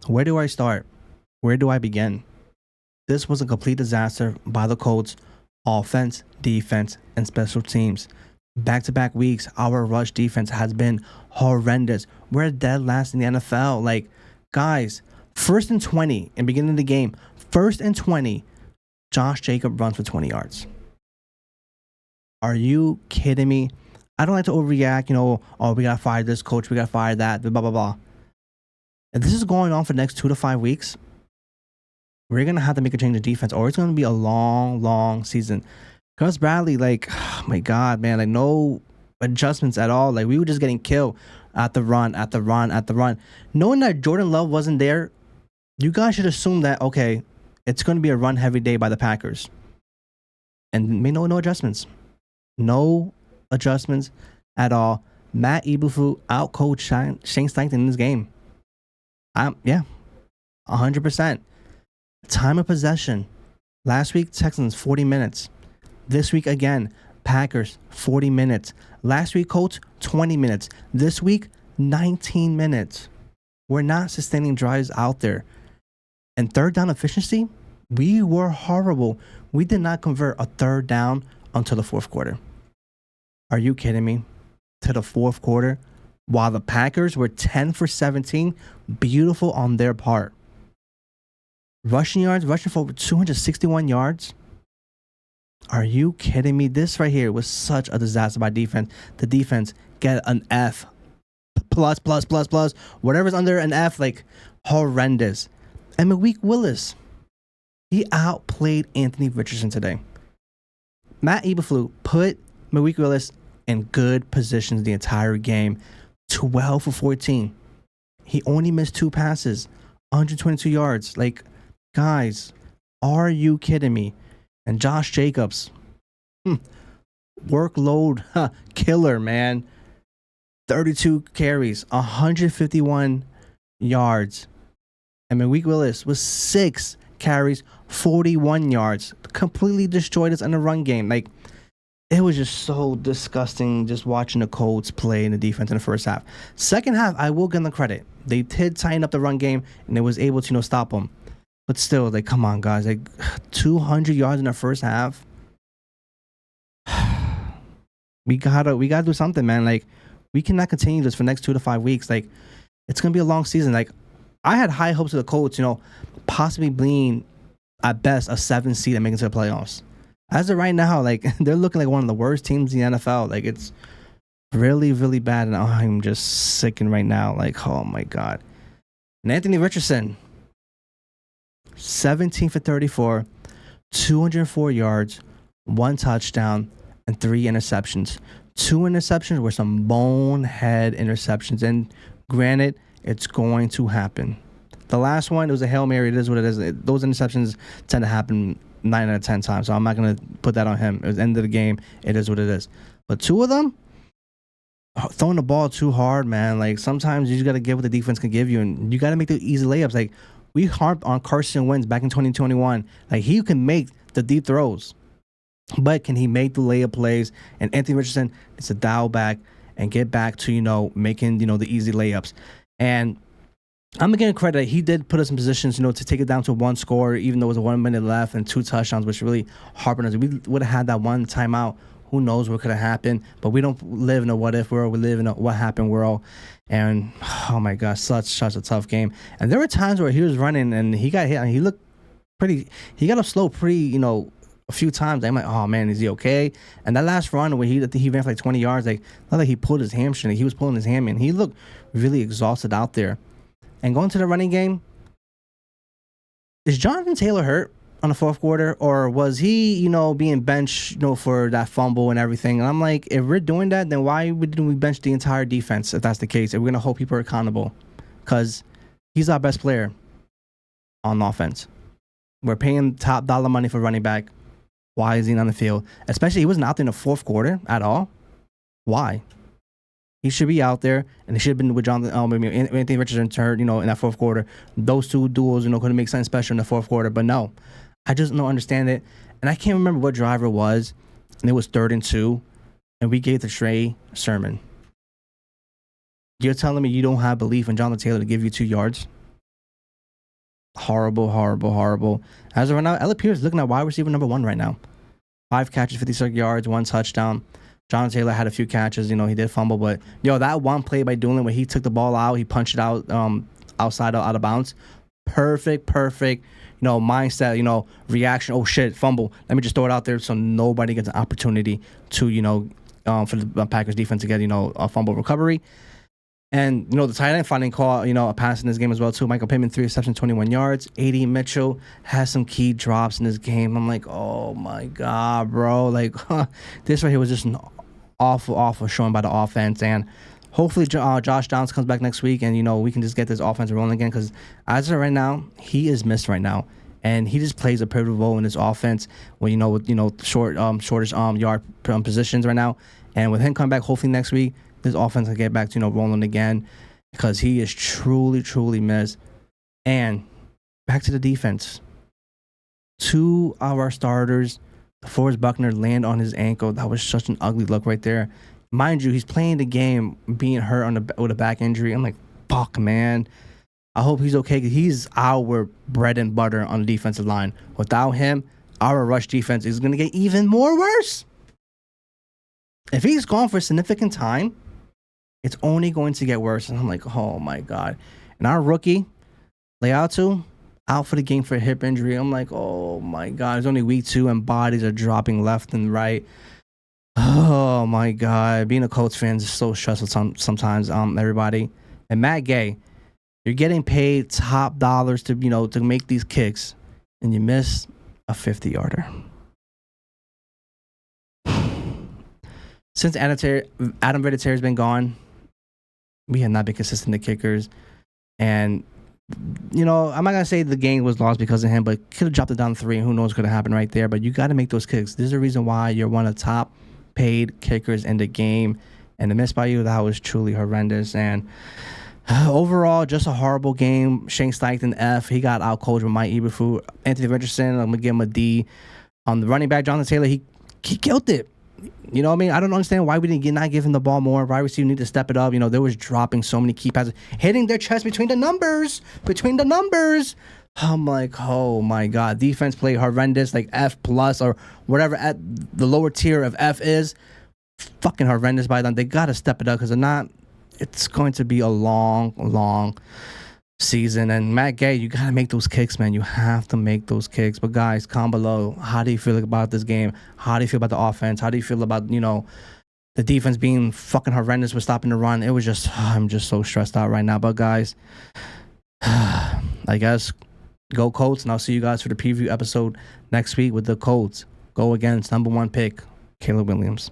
Where do I start? Where do I begin? This was a complete disaster by the Colts, offense, defense, and special teams. Back to back weeks, our rush defense has been horrendous. We're dead last in the NFL. Like, guys, first and 20 in the beginning of the game, first and 20, Josh Jacob runs for 20 yards. Are you kidding me? I don't like to overreact, oh, we got to fire this coach, we got to fire that, blah, blah, blah. If this is going on for the next 2 to 5 weeks, we're going to have to make a change in defense, or it's going to be a long, long season. Gus Bradley, like, oh my God, man, like, no adjustments at all. Like, we were just getting killed at the run. Knowing that Jordan Love wasn't there, you guys should assume that, okay, it's going to be a run-heavy day by the Packers. And no adjustments. No adjustments at all. Matt Eberflus outcoached Shane Steichen in this game. 100%. Time of possession. Last week, Texans, 40 minutes. This week, again, Packers, 40 minutes. Last week, Colts, 20 minutes. This week, 19 minutes. We're not sustaining drives out there. And third down efficiency, we were horrible. We did not convert a third down until the fourth quarter. Are you kidding me? To the fourth quarter, while the Packers were 10 for 17, beautiful on their part. Rushing for over 261 yards. Are you kidding me? This right here was such a disaster by defense. The defense get an F. Plus. Whatever's under an F, like, horrendous. And Malik Willis, he outplayed Anthony Richardson today. Matt Eberflus put Malik Willis in good positions the entire game. 12 for 14. He only missed 2 passes. 122 yards. Like, guys, are you kidding me? And Josh Jacobs, workload killer, man. 32 carries, 151 yards. And Malik Willis was 6 carries, 41 yards. Completely destroyed us in the run game. Like, it was just so disgusting just watching the Colts play in the defense in the first half. Second half, I will give them credit. They did tighten up the run game, and they was able to, stop them. But still, like, come on, guys. Like, 200 yards in the first half. We gotta do something, man. Like, we cannot continue this for the next 2 to 5 weeks. Like, it's gonna be a long season. Like, I had high hopes of the Colts, possibly being at best a 7 seed and making it to the playoffs. As of right now, like, they're looking like one of the worst teams in the NFL. Like, it's really, really bad, and I'm just sickened right now. Like, oh my God. And Anthony Richardson, 17 for 34, 204 yards, 1 touchdown, and 3 interceptions. 2 interceptions were some bonehead interceptions, and granted, it's going to happen. The last one, it was a Hail Mary. It is what it is. Those interceptions tend to happen 9 out of 10 times, so I'm not going to put that on him. It was the end of the game. It is what it is. But 2 of them, throwing the ball too hard, man. Like, sometimes you just got to give what the defense can give you, and you got to make the easy layups. Like, we harped on Carson Wentz back in 2021. Like, he can make the deep throws, but can he make the layup plays? And Anthony Richardson needs to dial back and get back to, making, the easy layups. And I'm going to give him credit. He did put us in positions, to take it down to 1 score, even though it was 1 minute left and 2 touchdowns, which really harped on us. We would have had that 1 timeout. Who knows what could have happened? But we don't live in a what-if world. We live in a what-happened world. And, oh, my gosh, such a tough game. And there were times where he was running and he got hit. And he looked he got up slow a few times. I'm like, oh, man, is he okay? And that last run where he ran for like 20 yards, like, not like he pulled his hamstring. He was pulling his hamstring. He looked really exhausted out there. And going to the running game, is Jonathan Taylor hurt on the fourth quarter, or was he, being benched, for that fumble and everything? And I'm like, if we're doing that, then why didn't we bench the entire defense if that's the case? If we're going to hold people accountable? Because he's our best player on offense. We're paying top dollar money for running back. Why is he not on the field? Especially, he wasn't out there in the fourth quarter at all. Why? He should be out there, and he should have been with Anthony Richardson turned, in that fourth quarter. Those 2 duels, could have made something special in the fourth quarter. But no, I just don't understand it. And I can't remember what driver it was, and it was 3rd and 2, and we gave the Trey Sermon. You're telling me you don't have belief in Jonathan Taylor to give you 2 yards? Horrible, horrible, horrible. As of right now, Elliott Peters looking at wide receiver number 1 right now. 5 catches, 56 yards, 1 touchdown. Jonathan Taylor had a few catches. He did fumble, but that one play by Doolin where he took the ball out, he punched it out outside out of bounds. Perfect. Mindset. Reaction. Oh shit, fumble. Let me just throw it out there so nobody gets an opportunity to for the Packers defense to get a fumble recovery. And, the tight end finally caught, a pass in this game as well, too. Michael Pittman, 3 receptions, 21 yards. A.D. Mitchell has some key drops in this game. I'm like, oh, my God, bro. Like, this right here was just an awful showing by the offense. And hopefully Josh Downs comes back next week and, we can just get this offense rolling again. Because as of right now, he is missed right now. And he just plays a pivotal role in this offense with shortest yard positions right now. And with him coming back hopefully next week, this offense will get back to rolling again because he is truly missed. And back to the defense. 2 of our starters, DeForest Buckner, land on his ankle. That was such an ugly look right there. Mind you, he's playing the game being hurt with a back injury. I'm like, fuck, man. I hope he's okay because he's our bread and butter on the defensive line. Without him, our rush defense is going to get even more worse. If he's gone for a significant time, it's only going to get worse. And I'm like, oh, my God. And our rookie, Leatu, out for the game for a hip injury. I'm like, oh, my God. It's only week 2, and bodies are dropping left and right. Oh, my God. Being a Colts fan is so stressful sometimes, everybody. And Matt Gay, you're getting paid top dollars to make these kicks, and you miss a 50-yarder. Since Adam Vinatieri has been gone, we have not been consistent to kickers. And, I'm not going to say the game was lost because of him, but could have dropped it down 3, and who knows what could have happened right there. But you got to make those kicks. There's a reason why you're one of the top paid kickers in the game. And the miss by you, that was truly horrendous. And overall, just a horrible game. Shane Steichen, F. He got out-coached with Mike Eberflus. Anthony Richardson, I'm going to give him a D. On the running back, Jonathan Taylor, he killed it. You know what I mean? I don't understand why we didn't not give him the ball more. Wide receiver need to step it up. They was dropping so many key passes, hitting their chest between the numbers. I'm like, oh my God. Defense played horrendous, like F plus or whatever at the lower tier of F is. Fucking horrendous by them. They got to step it up because they're not. It's going to be a long season. And Matt Gay, you got to make those kicks, man. You have to make those kicks. But guys, comment below. How do you feel about this game? How do you feel about the offense? How do you feel about, the defense being fucking horrendous with stopping the run? It was just, I'm just so stressed out right now. But guys, I guess go Colts. And I'll see you guys for the preview episode next week with the Colts. Go against number 1 pick, Caleb Williams.